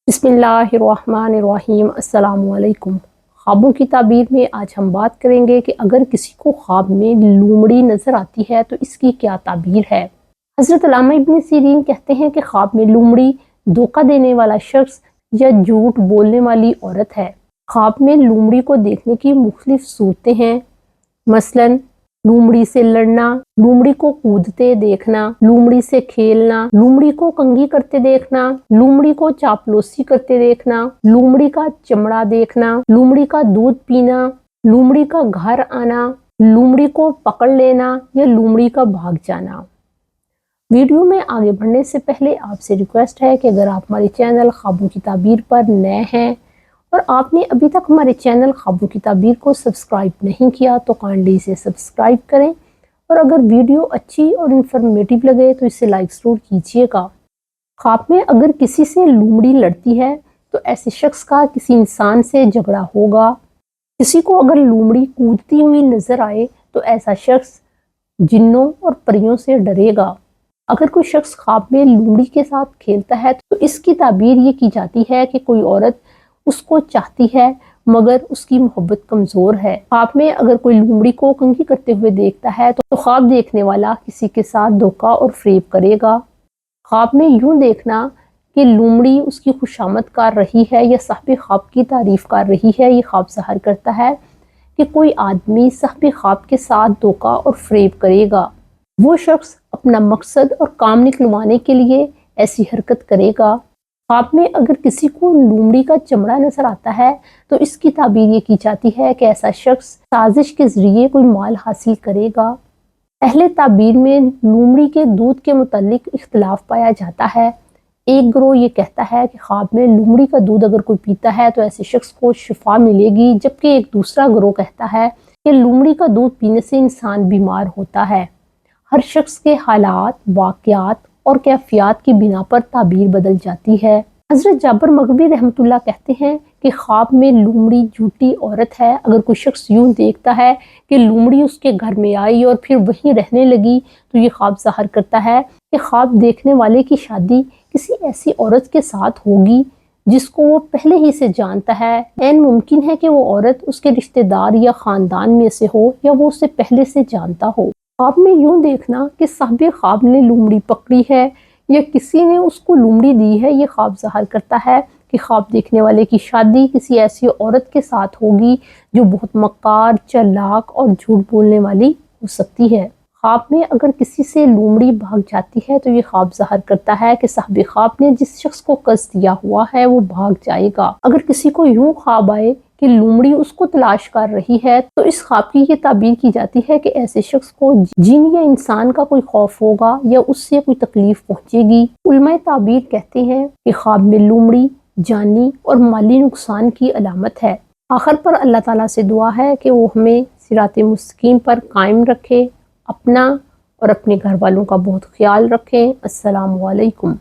बिस्मिल्लाहिर्रहमानिर्रहीम। अस्सलाम वालेकुम। ख्वाबों की ताबीर में आज हम बात करेंगे कि अगर किसी को ख्वाब में लोमड़ी नज़र आती है तो इसकी क्या ताबीर है। हज़रत अल्लामा इब्न सीरीन कहते हैं कि ख्वाब में लोमड़ी धोखा देने वाला शख्स या झूठ बोलने वाली औरत है। ख्वाब में लोमड़ी को देखने की मुख्तलिफ सूरतें हैं, मसलन लोमड़ी से लड़ना, लोमड़ी को कूदते देखना, लोमड़ी से खेलना, लोमड़ी को कंघी करते देखना, लोमड़ी को चापलूसी करते देखना, लोमड़ी का चमड़ा देखना, लोमड़ी का दूध पीना, लोमड़ी का घर आना, लोमड़ी को पकड़ लेना या लोमड़ी का भाग जाना। वीडियो में आगे बढ़ने से पहले आपसे रिक्वेस्ट है कि अगर आप हमारे चैनल ख्वाबों की ताबीर पर नए हैं और आपने अभी तक हमारे चैनल ख्वाबों की ताबीर को सब्सक्राइब नहीं किया तो काइंडली इसे सब्सक्राइब करें, और अगर वीडियो अच्छी और इन्फॉर्मेटिव लगे तो इसे लाइक ज़रूर कीजिएगा। ख्वाब में अगर किसी से लोमड़ी लड़ती है तो ऐसे शख्स का किसी इंसान से झगड़ा होगा। किसी को अगर लोमड़ी कूदती हुई नज़र आए तो ऐसा शख्स जिन्नों और परियों से डरेगा। अगर कोई शख्स ख्वाब में लोमड़ी के साथ खेलता है तो इसकी ताबीर ये की जाती है कि कोई औरत उसको चाहती है मगर उसकी मोहब्बत कमज़ोर है। ख्वाब में अगर कोई लोमड़ी को कंघी करते हुए देखता है तो ख्वाब देखने वाला किसी के साथ धोखा और फ़रेब करेगा। ख्वाब में यूं देखना कि लोमड़ी उसकी खुशामद कर रही है या साहिब ख्वाब की तारीफ़ कर रही है, ये ख्वाब ज़ाहिर करता है कि कोई आदमी साहिब ख्वाब के साथ धोखा और फ़रेब करेगा। वो शख्स अपना मकसद और काम निकलवाने के लिए ऐसी हरकत करेगा। ख्वाब में अगर किसी को लोमड़ी का चमड़ा नजर आता है तो इसकी ताबीर ये की जाती है कि ऐसा शख्स साजिश के जरिए कोई माल हासिल करेगा। अहले ताबीर में लोमड़ी के दूध के मुतालिक इख्तिलाफ पाया जाता है। एक गिरोह ये कहता है कि ख्वाब में लोमड़ी का दूध अगर कोई पीता है तो ऐसे शख्स को शिफा मिलेगी, जबकि एक दूसरा गिरोह कहता है कि लोमड़ी का दूध पीने से इंसान बीमार होता है। हर शख्स के हालात, वाक़यात और कैफियत की बिना पर ताबीर बदल जाती है। हज़रत जाबर मग़रिबी रहमतुल्लाह कहते हैं कि ख्वाब में लोमड़ी झूठी औरत है। अगर कोई शख्स यूं देखता है कि लोमड़ी उसके घर में आई और फिर वहीं रहने लगी तो ये ख्वाब ज़ाहिर करता है कि ख्वाब देखने वाले की शादी किसी ऐसी औरत के साथ होगी जिसको वो पहले ही से जानता है। ऐन मुमकिन है कि वो औरत उसके रिश्तेदार या ख़ानदान में से हो या वो उसे पहले से जानता हो। ख्वाब में यूं देखना कि साहिब ख्वाब ने लोमड़ी पकड़ी है या किसी ने उसको लोमड़ी दी है, ये ख्वाब ज़ाहिर करता है कि ख्वाब देखने वाले की शादी किसी ऐसी औरत के साथ होगी जो बहुत मक्कार, चालाक और झूठ बोलने वाली हो सकती है। ख्वाब में अगर किसी से लोमड़ी भाग जाती है तो ये ख्वाब ज़ाहिर करता है कि साहिब ख्वाब ने जिस शख्स को कष्ट दिया हुआ है वो भाग जाएगा। अगर किसी को यूं ख्वाब आए कि लोमड़ी उसको तलाश कर रही है तो इस ख्वाब की ये ताबीर की जाती है कि ऐसे शख्स को जिन या इंसान का कोई खौफ होगा या उससे कोई तकलीफ पहुंचेगी। उलमाए ताबीर कहते हैं कि ख्वाब में लोमड़ी जानी और माली नुकसान की अलामत है। आखिर पर अल्लाह ताला से दुआ है कि वो हमें सिराते मुस्तकीम पर कायम रखे, अपना और अपने घर वालों का बहुत ख्याल रखें। अस्सलाम वालेकुम।